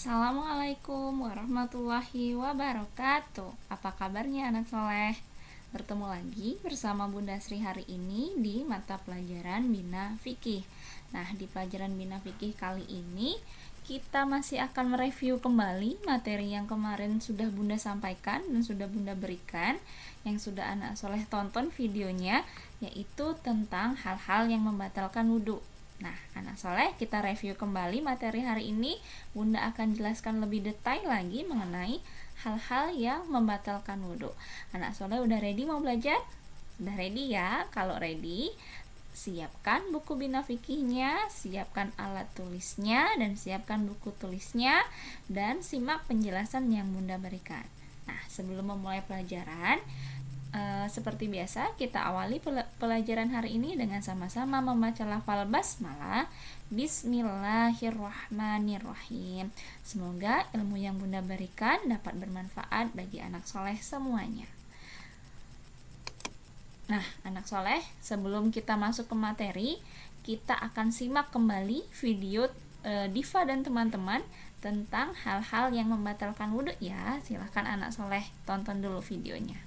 Assalamualaikum warahmatullahi wabarakatuh. Apa kabarnya anak soleh? Bertemu lagi bersama Bunda Sri hari ini di mata pelajaran Bina Fikih. Nah, di pelajaran Bina Fikih kali ini kita masih akan mereview kembali materi yang kemarin sudah Bunda sampaikan dan sudah Bunda berikan, yang sudah anak soleh tonton videonya, yaitu tentang hal-hal yang membatalkan wudhu. Nah, anak soleh, kita review kembali materi hari ini. Bunda akan jelaskan lebih detail lagi mengenai hal-hal yang membatalkan wudhu. Anak soleh udah ready mau belajar? Udah ready ya? Kalau ready, siapkan buku Bina Fikihnya, siapkan alat tulisnya, dan siapkan buku tulisnya, dan simak penjelasan yang Bunda berikan. Nah, sebelum memulai pelajaran, seperti biasa, kita awali pelajaran hari ini dengan sama-sama membaca lafal basmalah. Bismillahirrahmanirrahim. Semoga ilmu yang Bunda berikan dapat bermanfaat bagi anak soleh semuanya. Nah, anak soleh, sebelum kita masuk ke materi, kita akan simak kembali video Diva dan teman-teman tentang hal-hal yang membatalkan wudhu ya. Silahkan anak soleh tonton dulu videonya.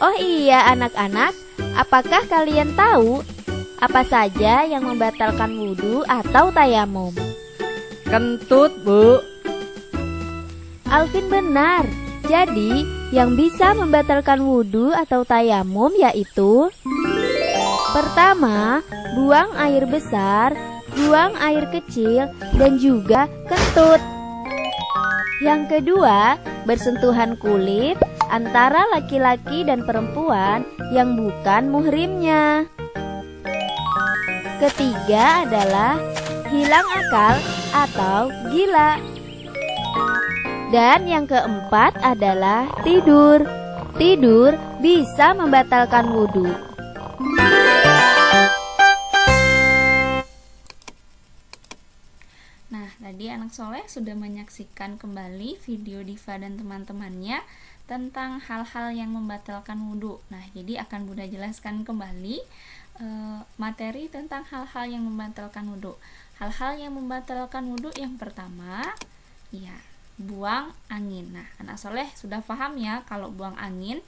Oh iya anak-anak, apakah kalian tahu apa saja yang membatalkan wudhu atau tayamum? Kentut, Bu. Alvin benar. Jadi, yang bisa membatalkan wudhu atau tayamum yaitu: pertama, buang air besar, buang air kecil, dan juga kentut. Yang kedua, bersentuhan kulit antara laki-laki dan perempuan yang bukan muhrimnya. Ketiga adalah hilang akal atau gila. Dan yang keempat adalah tidur. Tidur bisa membatalkan wudhu. Nah, tadi anak soleh sudah menyaksikan kembali video Diva dan teman-temannya tentang hal-hal yang membatalkan wudhu. Nah, jadi akan Bunda jelaskan kembali materi tentang hal-hal yang membatalkan wudhu. Hal-hal yang membatalkan wudhu yang pertama, ya, buang angin. Nah, anak soleh sudah paham ya kalau buang angin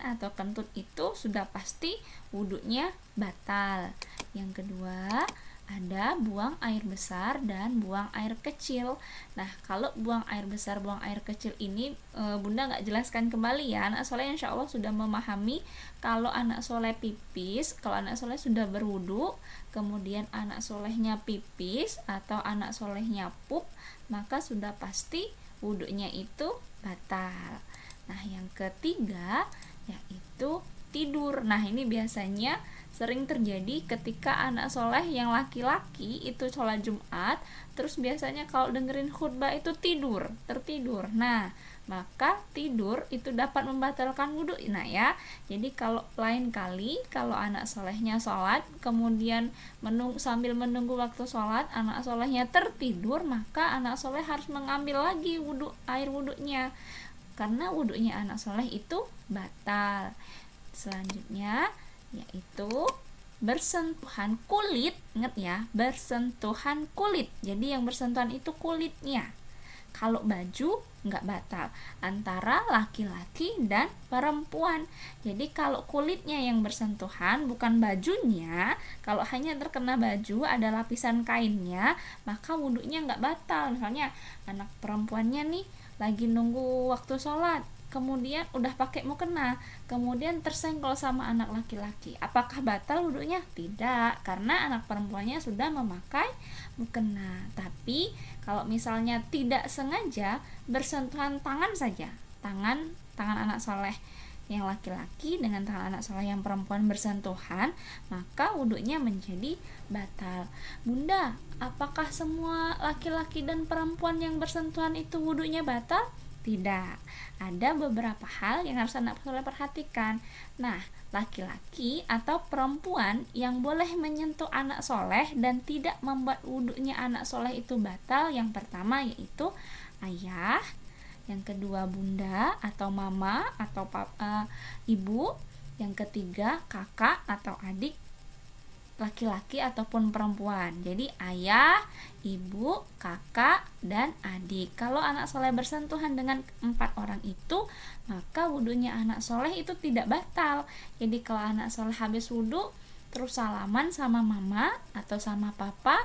atau kentut itu sudah pasti wudhunya batal. Yang kedua, ada buang air besar dan buang air kecil. Nah, kalau buang air besar, buang air kecil ini Bunda nggak jelaskan kembali ya. Anak soleh insya Allah sudah memahami kalau anak soleh pipis, kalau anak soleh sudah berwudu, kemudian anak solehnya pipis atau anak solehnya pup, maka sudah pasti wudunya itu batal. Nah, yang ketiga yaitu tidur. Nah, ini biasanya sering terjadi ketika anak soleh yang laki-laki itu sholat Jumat, terus biasanya kalau dengerin khutbah itu tertidur. Nah, maka tidur itu dapat membatalkan wudhu. Nah ya, jadi kalau lain kali kalau anak solehnya sholat, kemudian sambil menunggu waktu sholat, anak solehnya tertidur, maka anak soleh harus mengambil lagi air wudhunya, karena wudhunya anak soleh itu batal. Selanjutnya yaitu bersentuhan kulit. Ingat ya, bersentuhan kulit. Jadi yang bersentuhan itu kulitnya. Kalau baju nggak batal, antara laki-laki dan perempuan. Jadi kalau kulitnya yang bersentuhan, bukan bajunya. Kalau hanya terkena baju, ada lapisan kainnya, maka wudhunya nggak batal. Misalnya anak perempuannya nih lagi nunggu waktu sholat, kemudian udah pakai mukena, kemudian tersenggol sama anak laki-laki, apakah batal wudhunya? Tidak, karena anak perempuannya sudah memakai mukena. Tapi kalau misalnya tidak sengaja bersentuhan tangan saja, tangan anak soleh yang laki-laki dengan tangan anak soleh yang perempuan bersentuhan, maka wudhunya menjadi batal. Bunda, apakah semua laki-laki dan perempuan yang bersentuhan itu wudhunya batal? Tidak, ada beberapa hal yang harus anak soleh perhatikan. Nah, laki-laki atau perempuan yang boleh menyentuh anak soleh dan tidak membuat wudhunya anak soleh itu batal, yang pertama yaitu ayah, yang kedua bunda atau mama atau ibu, yang ketiga kakak atau adik laki-laki ataupun perempuan. Jadi ayah, ibu, kakak, dan adik. Kalau anak soleh bersentuhan dengan 4 orang itu, maka wudunya anak soleh itu tidak batal. Jadi kalau anak soleh habis wudu terus salaman sama mama atau sama papa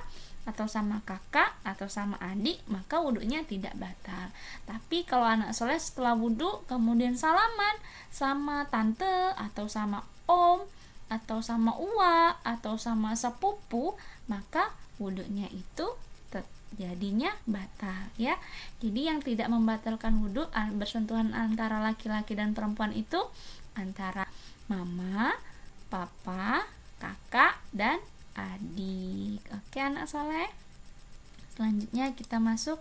atau sama kakak atau sama adik, maka wudunya tidak batal. Tapi kalau anak soleh setelah wudu kemudian salaman sama tante atau sama om atau sama uwa atau sama sepupu, maka wudunya itu jadinya batal ya. Jadi yang tidak membatalkan wudu bersentuhan antara laki-laki dan perempuan itu antara mama, papa, kakak, dan adik. Oke anak soleh, selanjutnya kita masuk.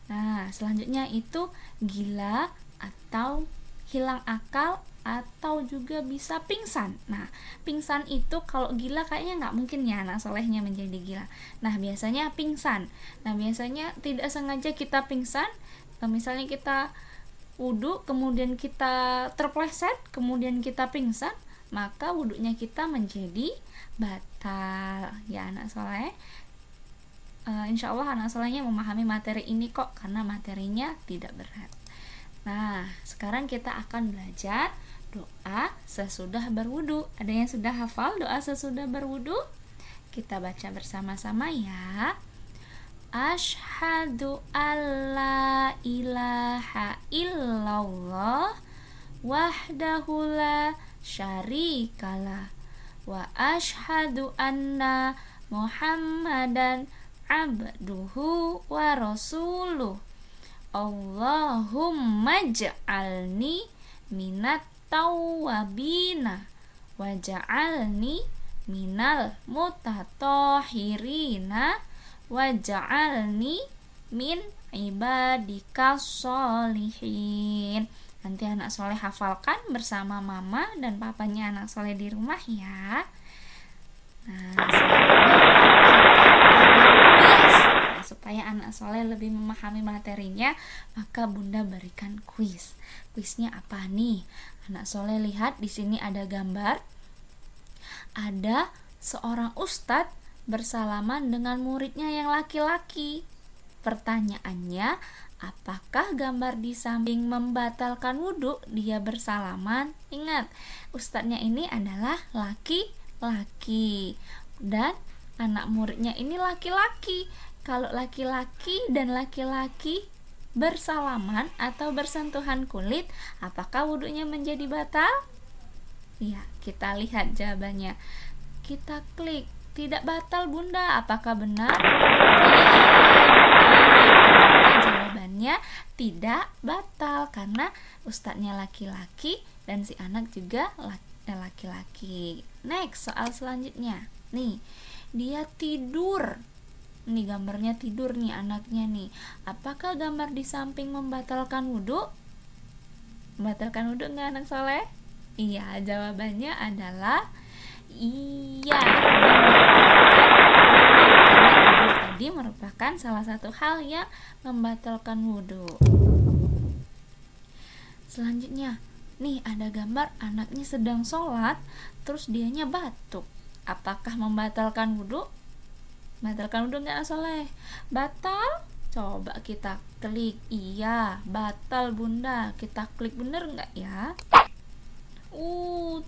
Nah selanjutnya itu gila atau hilang akal atau juga bisa pingsan. Nah pingsan itu kalau gila kayaknya nggak mungkin ya anak solehnya menjadi gila. Nah biasanya pingsan. Nah biasanya tidak sengaja kita pingsan, misalnya kita wudu kemudian kita terpleset kemudian kita pingsan, maka wudunya kita menjadi batal ya anak soleh. Insya Allah anak solehnya memahami materi ini kok, karena materinya tidak berat. Nah sekarang kita akan belajar doa sesudah berwudu. Ada yang sudah hafal doa sesudah berwudu? Kita baca bersama-sama ya. Asyhadu alla ilaha illallah wahdahu la syarikalah wa asyhadu anna Muhammadan abduhu wa rasuluh. Allahumma ja'alni minat tawwabina waja'alni minal mutatahhirina waja'alni min ibadikas sholihin. Nanti anak soleh hafalkan bersama mama dan papanya anak soleh di rumah ya. Nah supaya anak soleh lebih memahami materinya, maka bunda berikan kuis. Kuisnya apa nih? Anak soleh lihat di sini ada gambar. Ada seorang ustadz bersalaman dengan muridnya yang laki-laki. Pertanyaannya, apakah gambar di samping membatalkan wudhu dia bersalaman? Ingat, ustadznya ini adalah laki-laki dan anak muridnya ini laki-laki. Kalau laki-laki dan laki-laki bersalaman atau bersentuhan kulit, apakah wudhunya menjadi batal? Ya, kita lihat jawabannya. Kita klik, tidak batal bunda. Apakah benar? Jawabannya tidak batal karena ustadznya laki-laki dan si anak juga laki-laki. Next, soal selanjutnya. Nih, dia tidur. Nih gambarnya tidur nih anaknya nih. Apakah gambar di samping membatalkan wudhu? Membatalkan wudhu nggak anak soleh? Iya, jawabannya adalah iya. Karena tidur tadi merupakan salah satu hal yang membatalkan wudhu. Selanjutnya, nih ada gambar anaknya sedang sholat, terus dianya batuk. Apakah membatalkan wudhu? Batalkan wudhu nggak soleh? Batal? Coba kita klik. Iya, batal bunda. Kita klik bener nggak ya?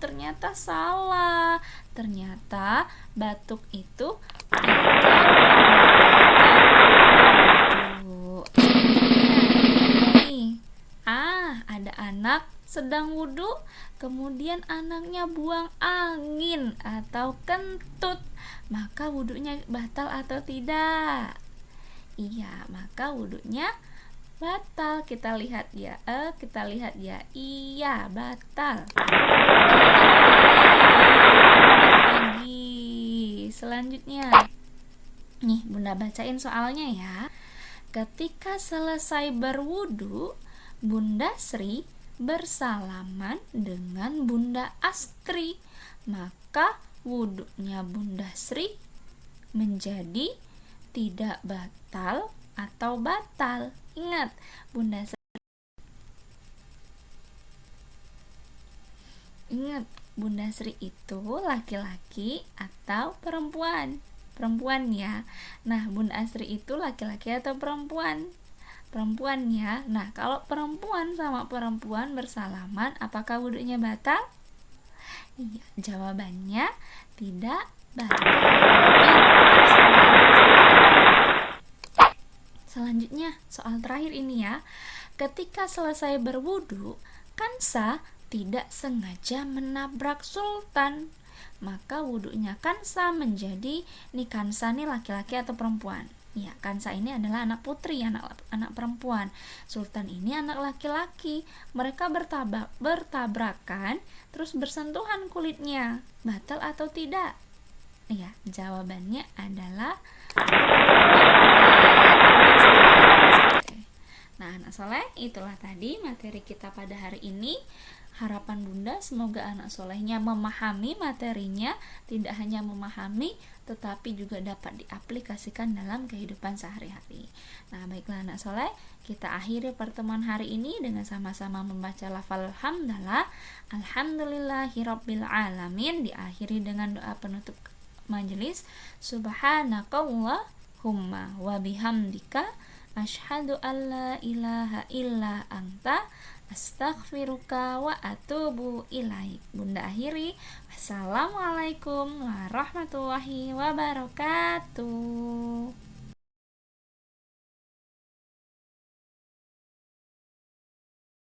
Ternyata salah. Ternyata batuk itu tidak membatalkan wudhu. Nih, ada anak sedang wudhu, kemudian anaknya buang angin atau kentut, maka wudhunya batal atau tidak? Iya, maka wudhunya batal. Kita lihat ya, iya batal. Lagi selanjutnya nih bunda bacain soalnya ya. Ketika selesai berwudhu, Bunda Sri bersalaman dengan Bunda Astri, maka wudhunya Bunda Sri menjadi tidak batal atau batal. Ingat, Bunda Sri Ingat, Bunda Sri itu laki-laki atau perempuan? Perempuan ya. Nah, Bunda Sri itu laki-laki atau perempuan? Perempuan ya. Nah, kalau perempuan sama perempuan bersalaman, apakah wudunya batal? Iya, jawabannya tidak batal. Selanjutnya, soal terakhir ini ya. Ketika selesai berwudu, Kansa tidak sengaja menabrak Sultan. Maka wudunya Kansa menjadi, nih Kansa nih laki-laki atau perempuan? Ya, Kansa ini adalah anak putri, anak perempuan. Sultan ini anak laki-laki. Mereka bertabrakan, terus bersentuhan kulitnya. Batal atau tidak? Ya, jawabannya adalah Nah, anak soleh, itulah tadi materi kita pada hari ini. Harapan Bunda semoga anak solehnya memahami materinya, tidak hanya memahami tetapi juga dapat diaplikasikan dalam kehidupan sehari-hari. Nah, baiklah anak soleh, kita akhiri pertemuan hari ini dengan sama-sama membaca lafal hamdalah. Alhamdulillahirabbil alamin, diakhiri dengan doa penutup majelis. Subhanakallahumma wa bihamdika asyhadu alla ilaha illa anta astaghfiruka wa atubu ilaik. Bunda akhiri, wassalamualaikum warahmatullahi wabarakatuh.